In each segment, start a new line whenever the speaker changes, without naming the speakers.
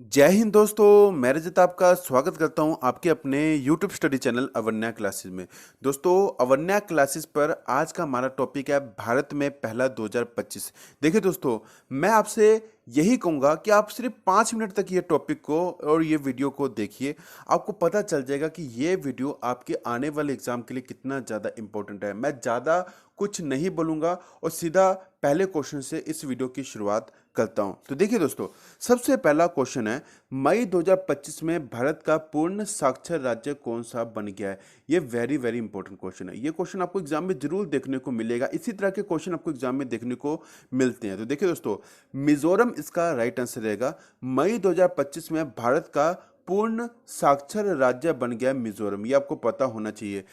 जय हिंद दोस्तों, मैं रजत आपका स्वागत करता हूं आपके अपने YouTube study channel Avanya classes में। दोस्तों, अवन्या क्लासेस पर आज का हमारा टॉपिक है भारत में पहला 2025। देखिए दोस्तों, मैं आपसे यही कहूँगा कि आप सिर्फ 5 मिनट तक ये टॉपिक को और ये वीडियो को देखिए। आपको पता चल जाएगा कि ये वीडियो आपके आने वाले एग्जाम के लिए कितना ज़्यादा इंपॉर्टेंट है। मैं ज़्यादा कुछ नहीं बोलूँगा और सीधा पहले क्वेश्चन से इस वीडियो की शुरुआत करता हूं। तो देखिए दोस्तों, सबसे पहला क्वेश्चन है, मई 2025 में भारत का पूर्ण साक्षर राज्य कौन सा बन गया है। ये वेरी वेरी इंपॉर्टेंट क्वेश्चन है। ये क्वेश्चन आपको एग्जाम में जरूर देखने को मिलेगा। इसी तरह के क्वेश्चन आपको एग्जाम में देखने को मिलते हैं। तो देखिए दोस्तों, मिजोरम इसका राइट आंसर रहेगा। मई 2025 में भारत का पूर्ण साक्षर राज्य बन गया मिजोरम। ये आपको पता होना चाहिए।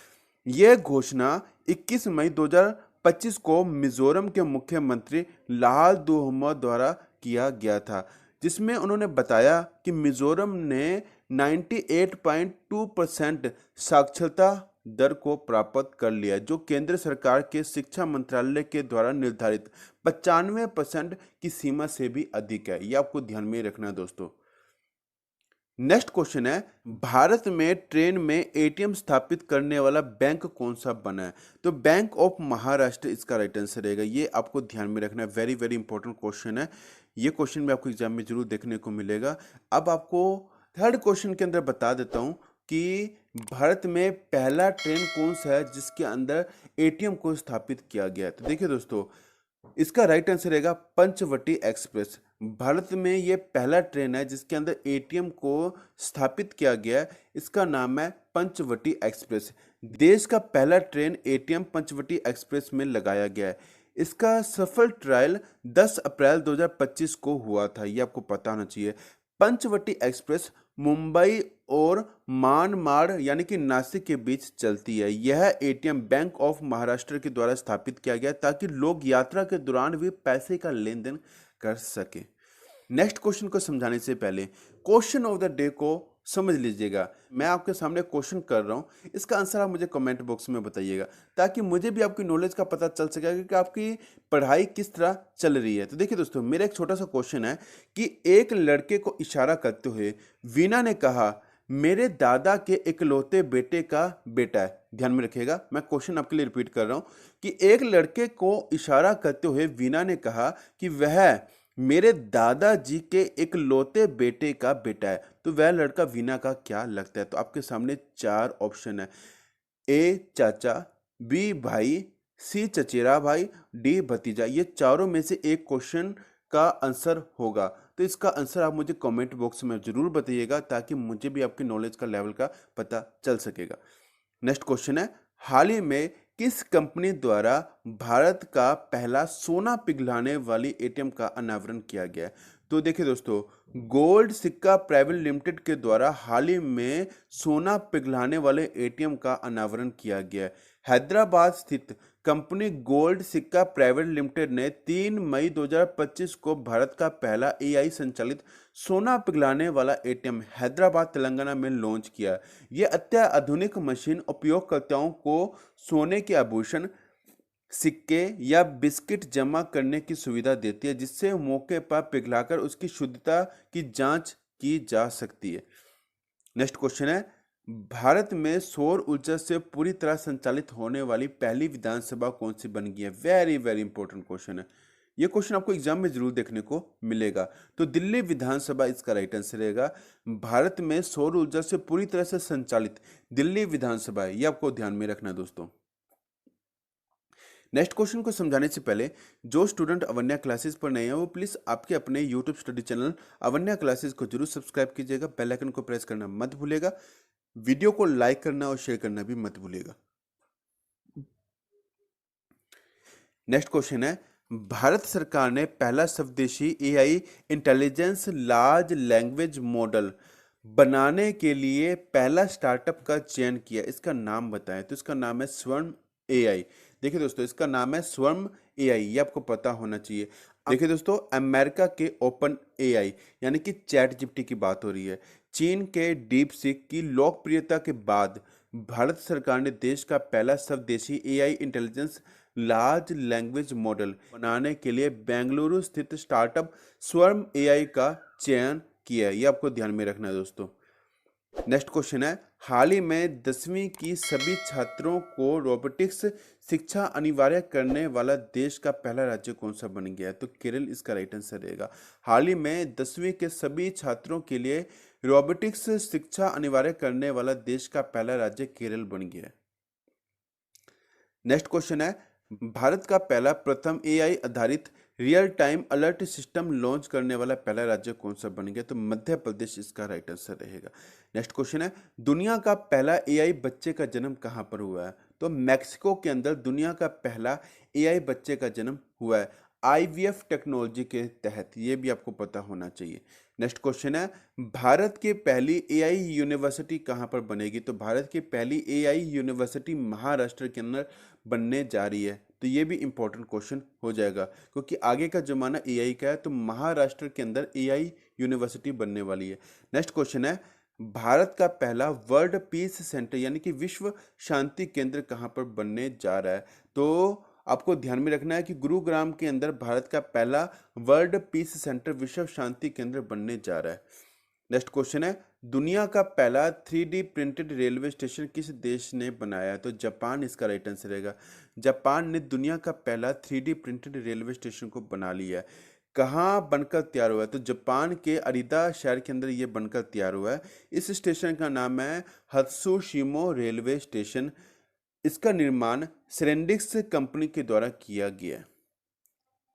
यह घोषणा 21 मई 2025 को मिजोरम के मुख्यमंत्री लाल दुहमा द्वारा किया गया था, जिसमें उन्होंने बताया कि मिजोरम ने 98.2% साक्षरता दर को प्राप्त कर लिया, जो केंद्र सरकार के शिक्षा मंत्रालय के द्वारा निर्धारित 95% की सीमा से भी अधिक है। यह आपको ध्यान में रखना है दोस्तों। नेक्स्ट क्वेश्चन है, भारत में ट्रेन में एटीएम स्थापित करने वाला बैंक कौन सा बना है। तो बैंक ऑफ महाराष्ट्र इसका राइट आंसर रहेगा। ये आपको ध्यान में रखना है। वेरी वेरी इंपॉर्टेंट क्वेश्चन है। ये क्वेश्चन भी आपको एग्जाम में जरूर देखने को मिलेगा। अब आपको थर्ड क्वेश्चन के अंदर बता देता हूं कि भारत में पहला ट्रेन कौन सा है जिसके अंदर एटीएम को स्थापित किया गया है। तो देखिए दोस्तों, इसका राइट आंसर रहेगा पंचवटी एक्सप्रेस। भारत में ये पहला ट्रेन है जिसके अंदर एटीएम को स्थापित किया गया है। इसका नाम है पंचवटी एक्सप्रेस। देश का पहला ट्रेन एटीएम पंचवटी एक्सप्रेस में लगाया गया है। इसका सफल ट्रायल 10 अप्रैल 2025 को हुआ था। ये आपको पता होना चाहिए। पंचवटी एक्सप्रेस मुंबई और मानमाड़ यानी कि नासिक के बीच चलती है। यह एटीएम बैंक ऑफ महाराष्ट्र के द्वारा स्थापित किया गया ताकि लोग यात्रा के दौरान भी पैसे का लेन देन कर सके। नेक्स्ट क्वेश्चन को समझाने से पहले क्वेश्चन ऑफ द डे को समझ लीजिएगा। मैं आपके सामने क्वेश्चन कर रहा हूं, इसका आंसर आप मुझे कमेंट बॉक्स में बताइएगा ताकि मुझे भी आपकी नॉलेज का पता चल सकेगा कि आपकी पढ़ाई किस तरह चल रही है। तो देखिए दोस्तों, मेरा एक छोटा सा क्वेश्चन है कि एक लड़के को इशारा करते हुए वीना ने कहा, मेरे दादा के इकलौते बेटे का बेटा है। ध्यान में रखिएगा, मैं क्वेश्चन आपके लिए रिपीट कर रहा हूं कि एक लड़के को इशारा करते हुए वीना ने कहा कि वह मेरे दादाजी के इकलौते बेटे का बेटा है। तो वह लड़का वीना का क्या लगता है। तो आपके सामने 4 ऑप्शन है। ए चाचा, बी भाई, सी चचेरा भाई, डी भतीजा। ये चारों में से एक क्वेश्चन का आंसर होगा। तो इसका आंसर आप मुझे कमेंट बॉक्स में जरूर बताइएगा ताकि मुझे भी आपकी नॉलेज का लेवल का पता चल सकेगा। नेक्स्ट क्वेश्चन है, हाल ही में किस कंपनी द्वारा भारत का पहला सोना पिघलाने वाली एटीएम का अनावरण किया गया है। तो देखिए दोस्तों, गोल्ड सिक्का प्राइवेट लिमिटेड के द्वारा हाल ही में सोना पिघलाने वाले एटीएम का अनावरण किया गया है। हैदराबाद स्थित कंपनी गोल्ड सिक्का प्राइवेट लिमिटेड ने 3 मई 2025 को भारत का पहला एआई संचालित सोना पिघलाने वाला एटीएम हैदराबाद तेलंगाना में लॉन्च किया। यह अत्याधुनिक मशीन उपयोगकर्ताओं को सोने के आभूषण, सिक्के या बिस्किट जमा करने की सुविधा देती है, जिससे मौके पर पिघलाकर उसकी शुद्धता की जांच की जा सकती है। नेक्स्ट क्वेश्चन है, भारत में सौर ऊर्जा से पूरी तरह संचालित होने वाली पहली विधानसभा कौन सी बन गई है। वेरी वेरी इंपॉर्टेंट क्वेश्चन है। ये क्वेश्चन आपको एग्जाम में जरूर देखने को मिलेगा। तो दिल्ली विधानसभा इसका राइट आंसर रहेगा। भारत में सौर ऊर्जा से पूरी तरह से संचालित दिल्ली विधानसभा है। ये आपको ध्यान में रखना है दोस्तों। नेक्स्ट क्वेश्चन को समझाने से पहले जो स्टूडेंट अवन्या क्लासेस पर नए हैं वो प्लीज आपके अपने YouTube study channel Avanya classes को जरूर सब्सक्राइब कीजिएगा। बेल आइकन को प्रेस करना मत भूलिएगा। वीडियो को लाइक करना और शेयर करना भी मत भूलिएगा। नेक्स्ट क्वेश्चन है, भारत सरकार ने पहला स्वदेशी AI intelligence large language model बनाने के लिए पहला स्टार्टअप का चयन किया। इसका नाम बताएं। तो इसका नाम है स्वर्ण एआई। देखिए दोस्तों, इसका नाम है स्वर्ण एआई। ये आपको पता होना चाहिए। देखिए दोस्तों, अमेरिका के ओपन एआई यानी कि चैट जीपीटी की बात हो रही है। चीन के डीप सीक की लोकप्रियता के बाद भारत सरकार ने देश का पहला स्वदेशी AI intelligence large language model बनाने के लिए बेंगलुरु स्थित स्टार्टअप स्वर्ण एआई का चयन किया है, ये आपको ध्यान में रखना है दोस्तों। नेक्स्ट क्वेश्चन है, हाल ही में 10वीं की सभी छात्रों को रोबोटिक्स शिक्षा अनिवार्य करने वाला देश का पहला राज्य कौन सा बन गया है? तो केरल इसका राइट आंसर रहेगा। हाल ही में 10वीं के सभी छात्रों के लिए रोबोटिक्स शिक्षा अनिवार्य करने वाला देश का पहला राज्य केरल बन गया है। नेक्स्ट क्वेश्चन है, भारत का पहला प्रथम एआई आधारित real time alert system launch करने वाला पहला राज्य कौन सा बन गया? तो मध्य प्रदेश इसका राइट आंसर रहेगा। नेक्स्ट क्वेश्चन है, दुनिया का पहला एआई बच्चे का जन्म कहाँ पर हुआ है? तो मैक्सिको के अंदर दुनिया का पहला एआई बच्चे का जन्म हुआ है आईवीएफ टेक्नोलॉजी के तहत, ये भी आपको पता होना चाहिए। नेक्स्ट क्वेश्चन है, भारत की पहली एआई यूनिवर्सिटी कहाँ पर बनेगी? तो भारत की पहली एआई यूनिवर्सिटी महाराष्ट्र के अंदर बनने जा रही है। तो ये भी इंपॉर्टेंट क्वेश्चन हो जाएगा, क्योंकि आगे का जमाना एआई का है, तो महाराष्ट्र के अंदर एआई यूनिवर्सिटी बनने वाली है। नेक्स्ट क्वेश्चन है, भारत का पहला वर्ल्ड पीस सेंटर यानी कि विश्व शांति केंद्र कहाँ पर बनने जा रहा है? तो आपको ध्यान में रखना है कि गुरुग्राम के अंदर भारत का पहला वर्ल्ड पीस सेंटर विश्व शांति केंद्र बनने जा रहा है। नेक्स्ट क्वेश्चन है, दुनिया का पहला 3D प्रिंटेड रेलवे स्टेशन किस देश ने बनाया? तो जापान इसका राइट आंसर रहेगा। जापान ने दुनिया का पहला 3D प्रिंटेड रेलवे स्टेशन को बना लिया है। कहाँ बनकर तैयार हुआ है? तो जापान के अरीदा शहर के अंदर ये बनकर तैयार हुआ है। इस स्टेशन का नाम है हत्सुशिमो रेलवे स्टेशन। इसका निर्माण सेरेंडिक्स कंपनी के द्वारा किया गया है।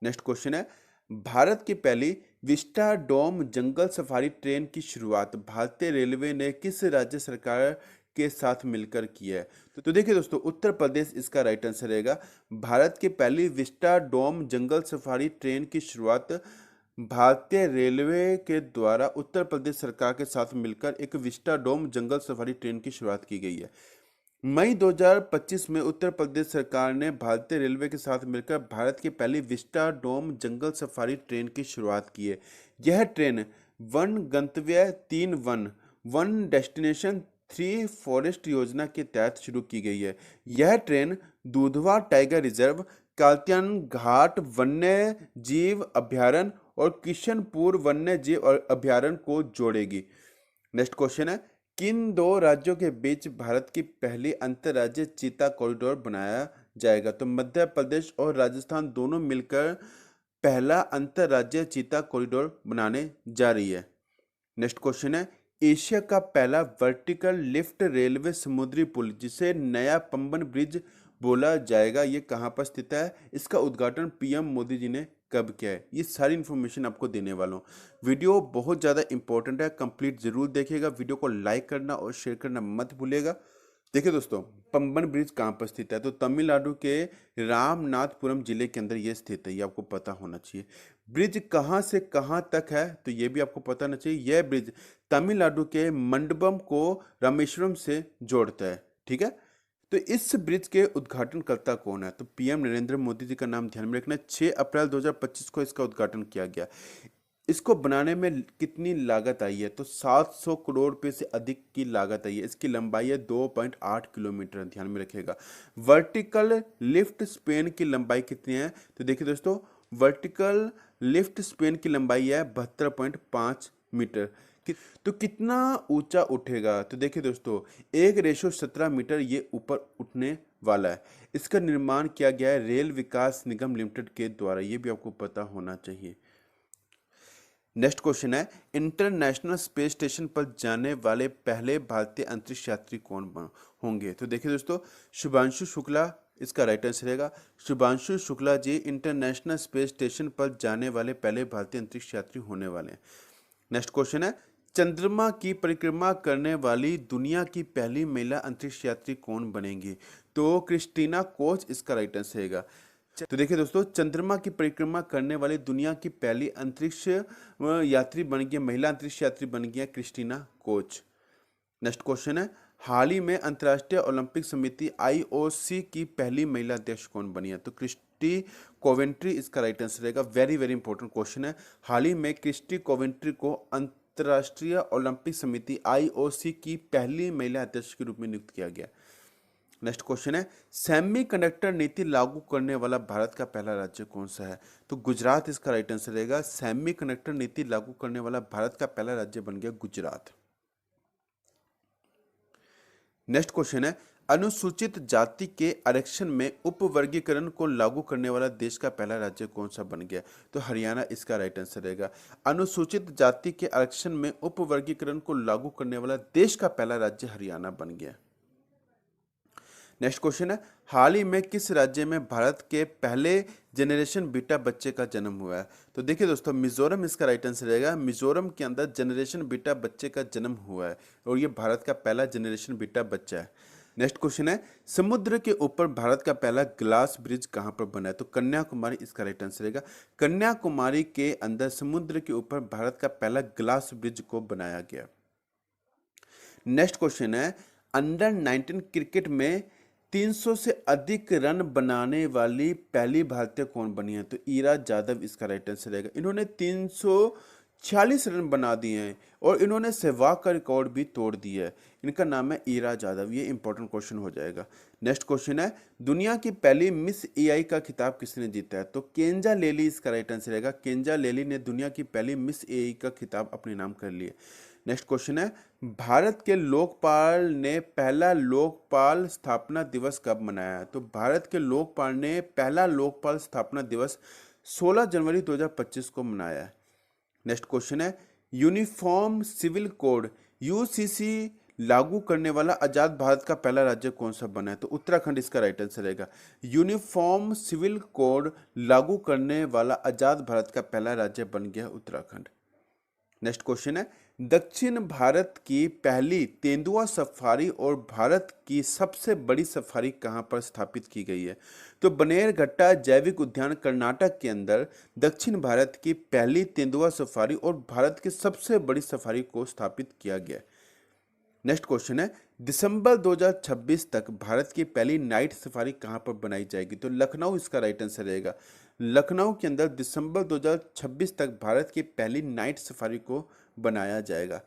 नेक्स्ट क्वेश्चन है, भारत की पहली विस्टा डोम जंगल सफारी ट्रेन की शुरुआत भारतीय रेलवे ने किस राज्य सरकार के साथ मिलकर किया है? तो देखिए दोस्तों, उत्तर प्रदेश इसका राइट आंसर रहेगा। भारत की पहली विस्टा डोम जंगल सफारी ट्रेन की शुरुआत भारतीय रेलवे के द्वारा उत्तर प्रदेश सरकार के साथ मिलकर एक विस्टा डोम जंगल सफारी ट्रेन की शुरुआत की गई है। मई 2025 में उत्तर प्रदेश सरकार ने भारतीय रेलवे के साथ मिलकर भारत की पहली विस्टा डोम जंगल सफारी ट्रेन की शुरुआत की है। यह ट्रेन वन गंतव्य 3 वन, वन डेस्टिनेशन 3 फॉरेस्ट योजना के तहत शुरू की गई है। यह train Dudhwa tiger reserve, Katyayan Ghat वन्य जीव अभ्यारण्य और किशनपुर वन्य जीव अभ्यारण्य को जोड़ेगी। नेक्स्ट क्वेश्चन है, किन दो राज्यों के बीच भारत की पहली अंतर्राज्यीय चीता कॉरिडोर बनाया जाएगा? तो मध्य प्रदेश और राजस्थान दोनों मिलकर पहला अंतर्राज्यीय चीता कॉरिडोर बनाने जा रही है। नेक्स्ट क्वेश्चन है, एशिया का पहला वर्टिकल लिफ्ट रेलवे समुद्री पुल जिसे नया पंबन ब्रिज बोला जाएगा, ये कहाँ पर स्थित है? इसका उद्घाटन पीएम मोदी जी ने कब किया है? ये सारी इन्फॉर्मेशन आपको देने वाला हूँ। वीडियो बहुत ज़्यादा इंपॉर्टेंट है, कंप्लीट जरूर देखिएगा। वीडियो को लाइक करना और शेयर करना मत भूलिएगा। देखिए दोस्तों, पंबन ब्रिज कहाँ पर स्थित है? तो तमिलनाडु के रामनाथपुरम जिले के अंदर ये स्थित है, ये आपको पता होना चाहिए। ब्रिज कहाँ से कहाँ तक है? तो ये भी आपको पता होना चाहिए। यह ब्रिज तमिलनाडु के मंडपम को रामेश्वरम से जोड़ता है, ठीक है। तो इस ब्रिज के उद्घाटनकर्ता कौन है? तो पीएम नरेंद्र मोदी जी का नाम ध्यान में रखना। 6 अप्रैल 2025 को इसका उद्घाटन किया गया। इसको बनाने में कितनी लागत आई है? तो 700 करोड़ रुपए से अधिक की लागत आई है। इसकी लंबाई है 2.8 किलोमीटर, ध्यान में रखिएगा। वर्टिकल लिफ्ट स्पेन की लंबाई कितनी है? तो देखिए दोस्तों, वर्टिकल लिफ्ट स्पेन की लंबाई है 72.5 मीटर। तो कितना ऊंचा उठेगा? तो देखिए दोस्तों, 1:17 मीटर ये ऊपर उठने वाला है। इसका निर्माण किया गया है रेल विकास निगम लिमिटेड के द्वारा, ये भी आपको पता होना चाहिए। नेक्स्ट क्वेश्चन है, इंटरनेशनल स्पेस स्टेशन पर जाने वाले पहले भारतीय अंतरिक्ष यात्री कौन होंगे? तो देखिए दोस्तों, शुभांशु शुक्ला इसका राइट आंसर रहेगा। Shubhanshu Shukla ji international space station पर जाने वाले पहले भारतीय अंतरिक्ष यात्री होने वाले हैं। नेक्स्ट क्वेश्चन है, चंद्रमा की परिक्रमा करने वाली दुनिया की पहली महिला अंतरिक्ष यात्री कौन बनेंगी? तो क्रिस्टीना कोच इसका राइट आंसर रहेगा। तो देखिए दोस्तों, चंद्रमा की परिक्रमा करने वाली दुनिया की पहली अंतरिक्ष यात्री बन गई, महिला अंतरिक्ष यात्री बन गई है क्रिस्टीना कोच। नेक्स्ट क्वेश्चन है, हाल ही में अंतर्राष्ट्रीय ओलंपिक समिति आईओसी की पहली महिला अध्यक्ष कौन बनी है? तो क्रिस्टी कोवेंट्री इसका राइट आंसर रहेगा। वेरी वेरी इंपॉर्टेंट क्वेश्चन है। हाल ही में क्रिस्टी कोवेंट्री को अंतर्राष्ट्रीय ओलंपिक समिति आईओसी की पहली महिला अध्यक्ष के रूप में नियुक्त किया गया। नेक्स्ट क्वेश्चन है, सेमीकंडक्टर नीति लागू करने वाला भारत का पहला राज्य कौन सा है? तो गुजरात इसका राइट आंसर रहेगा। सेमीकंडक्टर नीति लागू करने वाला भारत का पहला राज्य बन गया गुजरात। नेक्स्ट क्वेश्चन है, अनुसूचित जाति के आरक्षण में उपवर्गीकरण को लागू करने वाला देश का पहला राज्य कौन सा बन गया? तो हरियाणा इसका राइट आंसर रहेगा। अनुसूचित जाति के आरक्षण में उपवर्गीकरण को लागू करने वाला देश का पहला राज्य हरियाणा बन गया। नेक्स्ट क्वेश्चन है, हाल ही में किस राज्य में भारत के पहले जनरेशन बीटा बच्चे का जन्म हुआ है? तो देखिए दोस्तों, मिजोरम इसका राइट आंसर रहेगा। मिजोरम के अंदर जनरेशन बीटा बच्चे का जन्म हुआ है और ये भारत का पहला जनरेशन बीटा बच्चा है। नेक्स्ट क्वेश्चन है, समुद्र के ऊपर भारत का पहला ग्लास ब्रिज कहां पर बना है? तो कन्याकुमारी इसका राइट आंसर रहेगा। कन्याकुमारी के अंदर समुद्र के ऊपर भारत का पहला ग्लास ब्रिज को बनाया गया। नेक्स्ट क्वेश्चन है, अंडर 19 क्रिकेट में 300 से अधिक रन बनाने वाली पहली भारतीय कौन बनी है? तो ईरा जादव इसका राइट आंसर रहेगा। इन्होंने 346 रन बना दिए हैं और इन्होंने सहवाग का रिकॉर्ड भी तोड़ दिया है। इनका नाम है ईरा जादव। ये इंपॉर्टेंट क्वेश्चन हो जाएगा। नेक्स्ट क्वेश्चन है, दुनिया की पहली मिस एआई का खिताब किसने जीता है? तो केंजा लेली इसका राइट आंसर रहेगा। केंजा लेली ने दुनिया की पहली मिस एआई का खिताब अपने नाम कर लिया। नेक्स्ट क्वेश्चन है, भारत के लोकपाल ने पहला लोकपाल स्थापना दिवस कब मनाया? तो भारत के लोकपाल ने पहला लोकपाल स्थापना दिवस 16 जनवरी 2025 को मनाया है। नेक्स्ट क्वेश्चन है, यूनिफॉर्म सिविल कोड यूसीसी लागू करने वाला आजाद भारत का पहला राज्य कौन सा बना है? तो उत्तराखंड इसका राइट आंसर रहेगा। यूनिफॉर्म सिविल कोड लागू करने वाला आजाद भारत का पहला राज्य बन गया उत्तराखंड। नेक्स्ट क्वेश्चन है, दक्षिण भारत की पहली तेंदुआ सफारी और भारत की सबसे बड़ी सफारी कहां पर स्थापित की गई है? तो बनेरघट्टा जैविक उद्यान कर्नाटक के अंदर दक्षिण भारत की पहली तेंदुआ सफारी और भारत की सबसे बड़ी सफारी को स्थापित किया गया। नेक्स्ट क्वेश्चन है, दिसंबर 2026 तक भारत की पहली नाइट सफारी कहां पर बनाई जाएगी? तो लखनऊ इसका राइट आंसर रहेगा। लखनऊ के अंदर दिसंबर 2026 तक भारत की पहली नाइट सफारी को बनाया जाएगा।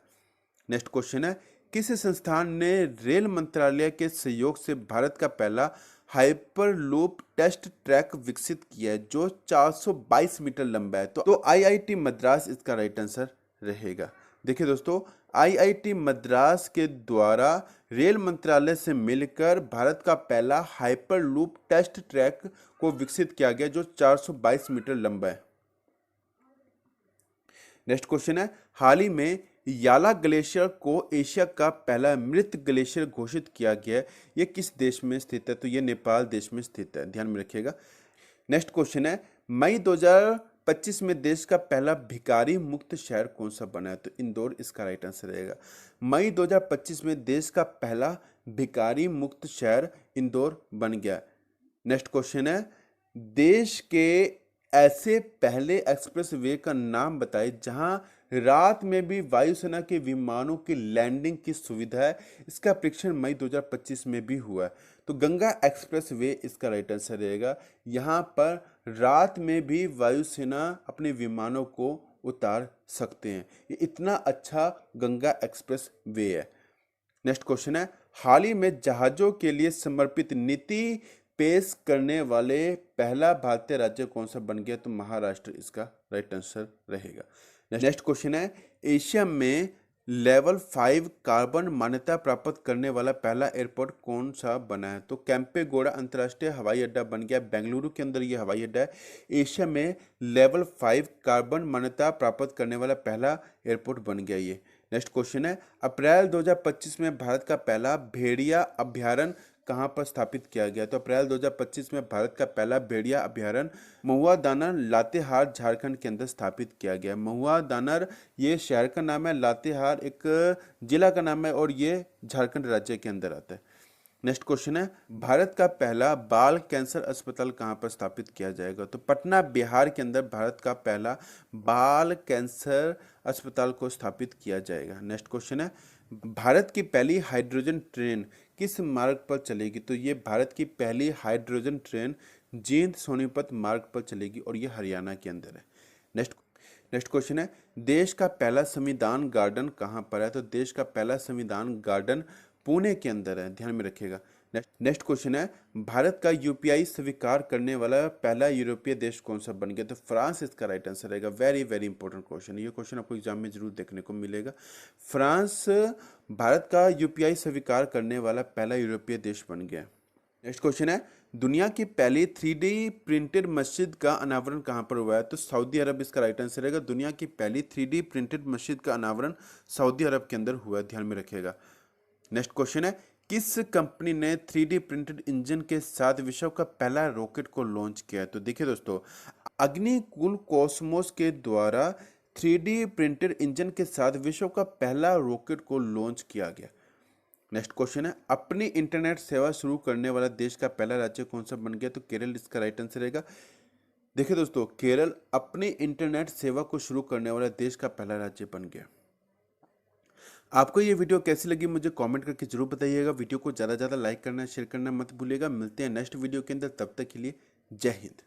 नेक्स्ट क्वेश्चन है, किस संस्थान ने रेल मंत्रालय के सहयोग से भारत का पहला हाइपरलूप टेस्ट ट्रैक विकसित किया है जो 422 मीटर लंबा है? तो आईआईटी मद्रास इसका राइट आंसर रहेगा। देखिए दोस्तों, आईआईटी मद्रास के द्वारा रेल मंत्रालय से मिलकर भारत का पहला हाइपरलूप टेस्ट ट्रैक को विकसित किया गया जो 422 मीटर लंबा है। नेक्स्ट क्वेश्चन है, हाल ही में याला ग्लेशियर को एशिया का पहला मृत ग्लेशियर घोषित किया गया। ये किस देश में स्थित है? तो ये नेपाल देश में स्थित है, ध्यान में रखिएगा। नेक्स्ट क्वेश्चन है, मई 2025 में देश का पहला भिखारी मुक्त शहर कौन सा बना है? तो इंदौर इसका राइट आंसर रहेगा। मई 2025 में देश का पहला भिखारी मुक्त शहर इंदौर बन गया। नेक्स्ट क्वेश्चन है, देश के ऐसे पहले एक्सप्रेस वे का नाम बताइए जहां रात में भी वायुसेना के विमानों की लैंडिंग की सुविधा है। इसका परीक्षण मई 2025 में भी हुआ है। तो गंगा एक्सप्रेस वे इसका राइट आंसर रहेगा। यहाँ पर रात में भी वायुसेना अपने विमानों को उतार सकते हैं। ये इतना अच्छा गंगा एक्सप्रेस वे है। नेक्स्ट क्वेश्चन है, हाल ही में जहाजों के लिए समर्पित नीति पेश करने वाले पहला भारतीय राज्य कौन सा बन गया? तो महाराष्ट्र इसका राइट आंसर रहेगा। नेक्स्ट क्वेश्चन है, एशिया में लेवल 5 कार्बन मान्यता प्राप्त करने वाला पहला एयरपोर्ट कौन सा बना है? तो कैंपेगौड़ा अंतर्राष्ट्रीय हवाई अड्डा बन गया। बेंगलुरु के अंदर ये हवाई अड्डा है। एशिया में लेवल 5 कार्बन मान्यता प्राप्त करने वाला पहला एयरपोर्ट बन गया ये। नेक्स्ट क्वेश्चन है, अप्रैल 2025 में भारत का पहला भेड़िया अभ्यारण्य कहाँ पर स्थापित किया गया? तो अप्रैल 2025 में भारत का पहला भेड़िया अभ्यारण्य महुआ दानर लातेहार झारखंड के अंदर स्थापित किया गया। महुआ दानर ये शहर का नाम है, लातेहार एक जिला का नाम है और ये झारखंड राज्य के अंदर आता है। नेक्स्ट क्वेश्चन है, भारत का पहला बाल कैंसर अस्पताल कहाँ पर स्थापित किया जाएगा? तो पटना बिहार के अंदर भारत का पहला बाल कैंसर अस्पताल को स्थापित किया जाएगा। नेक्स्ट क्वेश्चन है, भारत की पहली हाइड्रोजन ट्रेन किस मार्ग पर चलेगी? तो ये भारत की पहली हाइड्रोजन ट्रेन जींद सोनीपत मार्ग पर चलेगी और ये हरियाणा के अंदर है। नेक्स्ट क्वेश्चन है, देश का पहला संविधान गार्डन कहाँ पर है? तो देश का पहला संविधान गार्डन पुणे के अंदर है, ध्यान में रखिएगा। नेक्स्ट क्वेश्चन है, भारत का यूपीआई स्वीकार करने वाला पहला यूरोपीय देश कौन सा बन गया? तो फ्रांस इसका राइट आंसर रहेगा। वेरी वेरी इंपॉर्टेंट क्वेश्चन, ये क्वेश्चन आपको एग्जाम में जरूर देखने को मिलेगा। फ्रांस भारत का यूपीआई स्वीकार करने वाला पहला यूरोपीय देश बन गया। नेक्स्ट क्वेश्चन है, दुनिया की पहली 3D प्रिंटेड मस्जिद का अनावरण कहाँ पर हुआ है? तो सऊदी अरब इसका राइट आंसर रहेगा। दुनिया की पहली 3D प्रिंटेड मस्जिद का अनावरण सऊदी अरब के अंदर हुआ है, ध्यान में रखिएगा। नेक्स्ट क्वेश्चन है, किस कंपनी ने 3D प्रिंटेड इंजन के साथ विश्व का पहला रॉकेट को लॉन्च किया है? तो देखिए दोस्तों, अग्निकुल कॉस्मोस के द्वारा 3D प्रिंटेड इंजन के साथ विश्व का पहला रॉकेट को लॉन्च किया गया। नेक्स्ट क्वेश्चन है, अपनी इंटरनेट सेवा शुरू करने वाला देश का पहला राज्य कौन सा बन गया? तो केरल इसका राइट आंसर रहेगा। देखिए दोस्तों, केरल अपनी इंटरनेट सेवा को शुरू करने वाला देश का पहला राज्य बन गया। आपको ये वीडियो कैसी लगी मुझे कमेंट करके जरूर बताइएगा। वीडियो को ज़्यादा लाइक करना, शेयर करना मत भूलिएगा। मिलते हैं नेक्स्ट वीडियो के अंदर, तब तक के लिए जय हिंद।